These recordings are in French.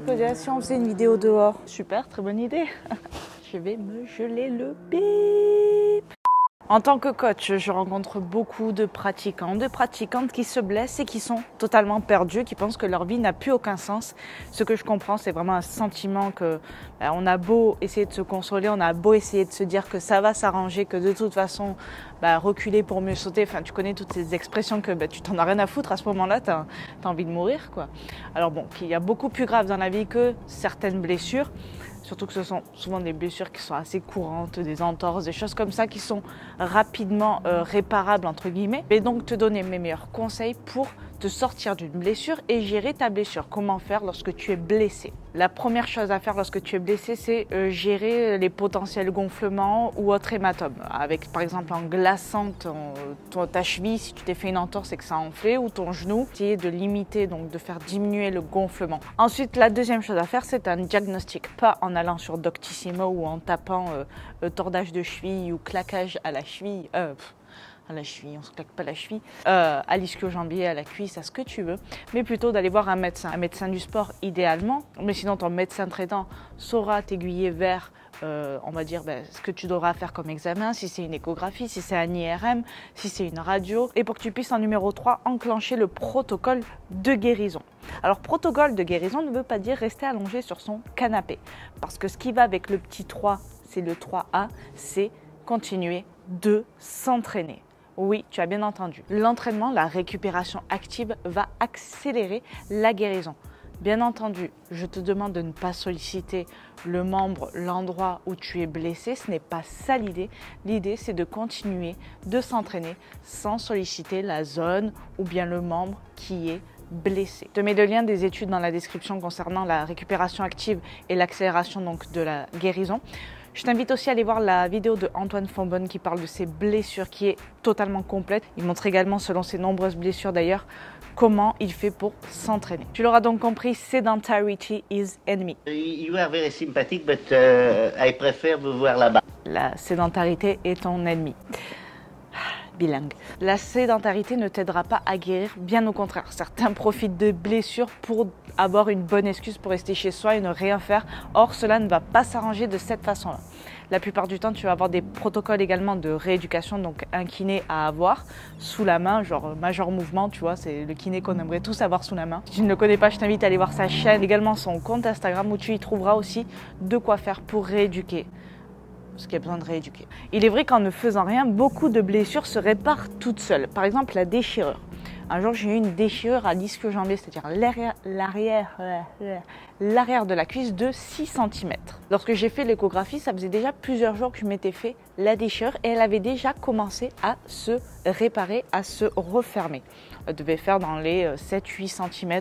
Claudia, si on faisait une vidéo dehors? Super, très bonne idée. Je vais me geler le bip. En tant que coach, je rencontre beaucoup de pratiquants, de pratiquantes qui se blessent et qui sont totalement perdus, qui pensent que leur vie n'a plus aucun sens. Ce que je comprends, c'est vraiment un sentiment que on a beau essayer de se consoler, on a beau essayer de se dire que ça va s'arranger, que de toute façon, reculer pour mieux sauter. Enfin, tu connais toutes ces expressions que tu t'en as rien à foutre à ce moment-là, tu as envie de mourir, quoi. Alors bon, qu'il y a beaucoup plus grave dans la vie que certaines blessures. Surtout que ce sont souvent des blessures qui sont assez courantes, des entorses, des choses comme ça qui sont rapidement réparables entre guillemets. Et donc te donner mes meilleurs conseils pour te sortir d'une blessure et gérer ta blessure. Comment faire lorsque tu es blessé? La première chose à faire lorsque tu es blessé, c'est gérer les potentiels gonflements ou autres hématomes. Avec par exemple en glaçant ta cheville, si tu t'es fait une entorse et que ça a enflé, ou ton genou, essayer de limiter, donc de faire diminuer le gonflement. Ensuite, la deuxième chose à faire, c'est un diagnostic. Pas en allant sur Doctissimo ou en tapant tordage de cheville ou claquage à la cheville. À la cheville, on ne se claque pas la cheville, à l'ischio-jambier, à la cuisse, à ce que tu veux, mais plutôt d'aller voir un médecin du sport idéalement, mais sinon ton médecin traitant saura t'aiguiller vers, on va dire, ce que tu devras faire comme examen, si c'est une échographie, si c'est un IRM, si c'est une radio, et pour que tu puisses en numéro 3 enclencher le protocole de guérison. Alors protocole de guérison ne veut pas dire rester allongé sur son canapé, parce que ce qui va avec le petit 3, c'est le 3A, c'est continuer de s'entraîner. Oui, tu as bien entendu. L'entraînement, la récupération active va accélérer la guérison. Bien entendu, je te demande de ne pas solliciter le membre, l'endroit où tu es blessé. Ce n'est pas ça l'idée. L'idée, c'est de continuer de s'entraîner sans solliciter la zone ou bien le membre qui est blessé. Je te mets le lien des études dans la description concernant la récupération active et l'accélération donc de la guérison. Je t'invite aussi à aller voir la vidéo de Antoine Fonbonne qui parle de ses blessures, qui est totalement complète. Il montre également, selon ses nombreuses blessures d'ailleurs, comment il fait pour s'entraîner. Tu l'auras donc compris, sedentarity is enemy. You are very sympathetic, but I prefer vous voir là-bas. La sédentarité est ton ennemi. Bilingue. La sédentarité ne t'aidera pas à guérir, bien au contraire. Certains profitent de blessures pour avoir une bonne excuse pour rester chez soi et ne rien faire. Or, cela ne va pas s'arranger de cette façon-là. La plupart du temps, tu vas avoir des protocoles également de rééducation, donc un kiné à avoir sous la main, genre Major Mouvement, tu vois, c'est le kiné qu'on aimerait tous avoir sous la main. Si tu ne le connais pas, je t'invite à aller voir sa chaîne, également son compte Instagram où tu y trouveras aussi de quoi faire pour rééduquer ce qui a besoin de rééduquer. Il est vrai qu'en ne faisant rien, beaucoup de blessures se réparent toutes seules. Par exemple, la déchirure. Un jour, j'ai eu une déchirure à l'ischio-jambier, c'est-à-dire l'arrière de la cuisse de 6 cm. Lorsque j'ai fait l'échographie, ça faisait déjà plusieurs jours que je m'étais fait la déchirure et elle avait déjà commencé à se réparer, à se refermer. Elle devait faire dans les 7-8 cm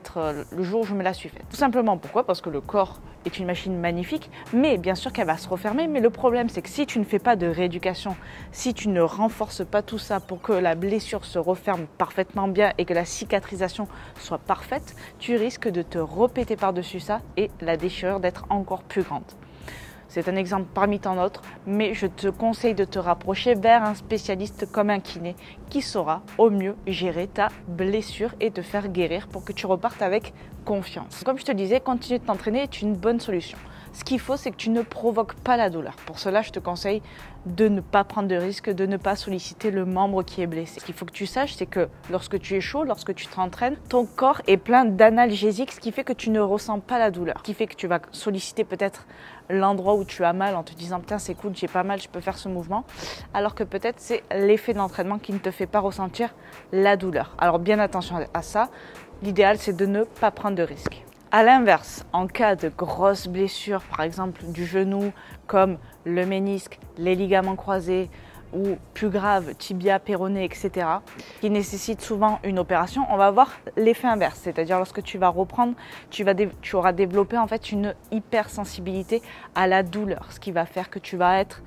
le jour où je me la suis faite. Tout simplement, pourquoi? Parce que le corps est une machine magnifique, mais bien sûr qu'elle va se refermer. Mais le problème, c'est que si tu ne fais pas de rééducation, si tu ne renforces pas tout ça pour que la blessure se referme parfaitement bien et que la cicatrisation soit parfaite, tu risques de te repéter par-dessus ça et la déchirure d'être encore plus grande. C'est un exemple parmi tant d'autres, mais je te conseille de te rapprocher vers un spécialiste comme un kiné qui saura au mieux gérer ta blessure et te faire guérir pour que tu repartes avec confiance. Comme je te disais, continuer de t'entraîner est une bonne solution. Ce qu'il faut, c'est que tu ne provoques pas la douleur. Pour cela, je te conseille de ne pas prendre de risques, de ne pas solliciter le membre qui est blessé. Ce qu'il faut que tu saches, c'est que lorsque tu es chaud, lorsque tu t'entraînes, ton corps est plein d'analgésiques, ce qui fait que tu ne ressens pas la douleur. Ce qui fait que tu vas solliciter peut-être l'endroit où tu as mal en te disant « Putain, c'est cool, j'ai pas mal, je peux faire ce mouvement ». Alors que peut-être c'est l'effet de l'entraînement qui ne te fait pas ressentir la douleur. Alors bien attention à ça. L'idéal, c'est de ne pas prendre de risques. A l'inverse, en cas de grosses blessures, par exemple du genou, comme le ménisque, les ligaments croisés ou plus grave, tibia, péroné, etc., qui nécessitent souvent une opération, on va avoir l'effet inverse. C'est-à-dire lorsque tu vas reprendre, tu auras développé en fait une hypersensibilité à la douleur, ce qui va faire que tu vas être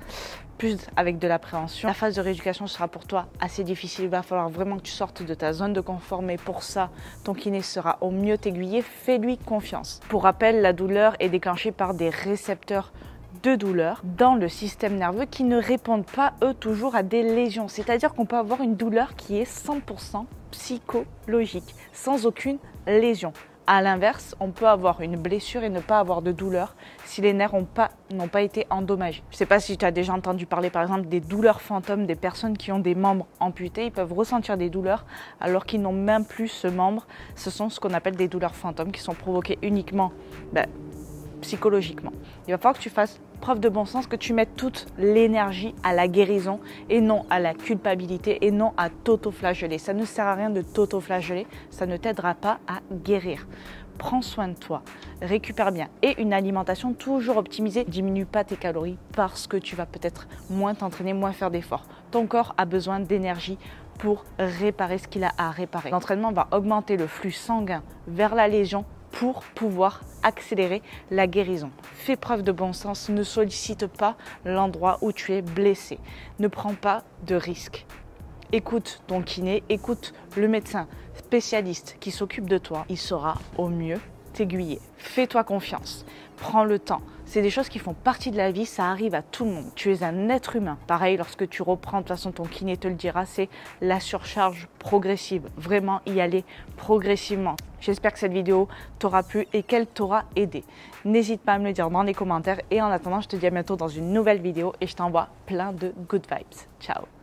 plus avec de l'appréhension. La phase de rééducation sera pour toi assez difficile. Il va falloir vraiment que tu sortes de ta zone de confort, mais pour ça, ton kiné sera au mieux t'aiguiller. Fais-lui confiance. Pour rappel, la douleur est déclenchée par des récepteurs de douleur dans le système nerveux qui ne répondent pas, eux, toujours à des lésions. C'est-à-dire qu'on peut avoir une douleur qui est 100% psychologique, sans aucune lésion. À l'inverse, on peut avoir une blessure et ne pas avoir de douleur si les nerfs n'ont pas été endommagés. Je ne sais pas si tu as déjà entendu parler par exemple des douleurs fantômes, des personnes qui ont des membres amputés. Ils peuvent ressentir des douleurs alors qu'ils n'ont même plus ce membre. Ce sont ce qu'on appelle des douleurs fantômes qui sont provoquées uniquement psychologiquement. Il va falloir que tu fasses preuve de bon sens, que tu mettes toute l'énergie à la guérison et non à la culpabilité et non à t'auto-flageller. Ça ne sert à rien de t'auto-flageller, ça ne t'aidera pas à guérir. Prends soin de toi, récupère bien et une alimentation toujours optimisée. Diminue pas tes calories parce que tu vas peut-être moins t'entraîner, moins faire d'efforts. Ton corps a besoin d'énergie pour réparer ce qu'il a à réparer. L'entraînement va augmenter le flux sanguin vers la lésion pour pouvoir accélérer la guérison. Fais preuve de bon sens, ne sollicite pas l'endroit où tu es blessé. Ne prends pas de risques. Écoute ton kiné, écoute le médecin spécialiste qui s'occupe de toi. Il saura au mieux t'aiguiller. Fais-toi confiance. Prends le temps. C'est des choses qui font partie de la vie, ça arrive à tout le monde. Tu es un être humain. Pareil, lorsque tu reprends, de toute façon, ton kiné te le dira, c'est la surcharge progressive. Vraiment y aller progressivement. J'espère que cette vidéo t'aura plu et qu'elle t'aura aidé. N'hésite pas à me le dire dans les commentaires. Et en attendant, je te dis à bientôt dans une nouvelle vidéo et je t'envoie plein de good vibes. Ciao!